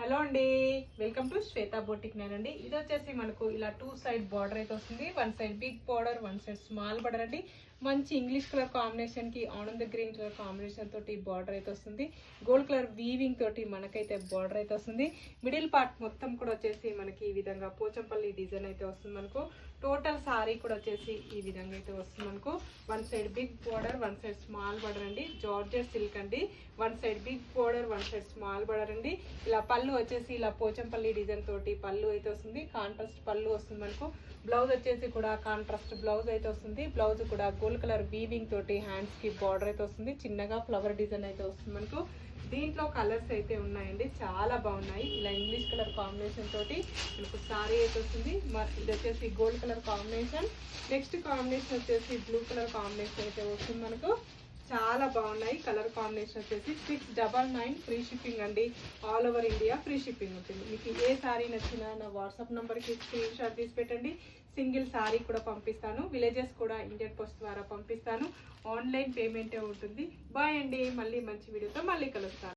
Hello అండి, welcome to Shweta boutique నేనండి. ఇది వచ్చేసి మనకు ఇలా 2 సైడ్ బార్డర్ అయితే వస్తుంది. 1 side big border, 1 side small border అండి. మంచి ఇంగ్లీష్ కలర్ కాంబినేషన్ కి ఆనంద గ్రీన్ కలర్ కాంబినేషన్ తోటి బార్డర్ అయితే వస్తుంది. గోల్డ్ కలర్ వీవింగ్ తోటి మనకైతే బార్డర్ అయితే వస్తుంది. మిడిల్ పార్ట్ మొత్తం కూడా వచ్చేసి మనకి ఈ విధంగా పోచంపల్లి డిజైన్ అయితే వస్తుంది. మనకు టోటల్ సారీ కూడా వచ్చేసి ఈ విధంగా అయితే వస్తుంది. మనకు 1 side big border, 1 side small border అండి. జార్జెట్ సిల్క్ అండి. 1 side big border, 1 side small border అండి. ఇలా పళ్ళు వచ్చేసి ఇలా పోచంపల్లి డిజైన్ తోటి పళ్ళు అయితే వస్తుంది. కాంట్రాస్ట్ పళ్ళు వస్తుంది. మనకు బ్లౌజ్ వచ్చేసి కూడా కాంట్రాస్ట్ బ్లౌజ్ అయితే వస్తుంది. బ్లౌజ్ కూడా గోల్డ్ కలర్ వీవింగ్ తోటి హ్యాండ్స్ కి బార్డర్ అయితే వస్తుంది. చిన్నగా ఫ్లవర్ డిజైన్ అయితే వస్తుంది. మనకు దీంట్లో కలర్స్ అయితే ఉన్నాయండి, చాలా బాగున్నాయి. ఇలా ఇంగ్లీష్ కలర్ కాంబినేషన్ తోటి మనకు సారీ అయితే వస్తుంది. ఇది వచ్చేసి gold colour combination. Next combination వచ్చేసి బ్లూ కలర్ కాంబినేషన్ అయితే వస్తుంది. మనకు చాలా బాగున్నాయి. కలర్ కాంబినేషన్ వచ్చేసి 699 ఫ్రీ షిప్పింగ్ అండి. All over India free shipping ఉంటుంది. మీకు ఏ సారీ నచ్చినా నా వాట్సాప్ నెంబర్కి స్క్రీన్ షాట్ తీసి పెట్టండి. సింగిల్ సారీ కూడా పంపిస్తాను. విలేజెస్ కూడా ఇండియన్ పోస్ట్ ద్వారా పంపిస్తాను. ఆన్లైన్ పేమెంటే ఉంటుంది. బాయ్ అండి, మళ్ళీ మంచి వీడియోతో మళ్ళీ కలుస్తాను.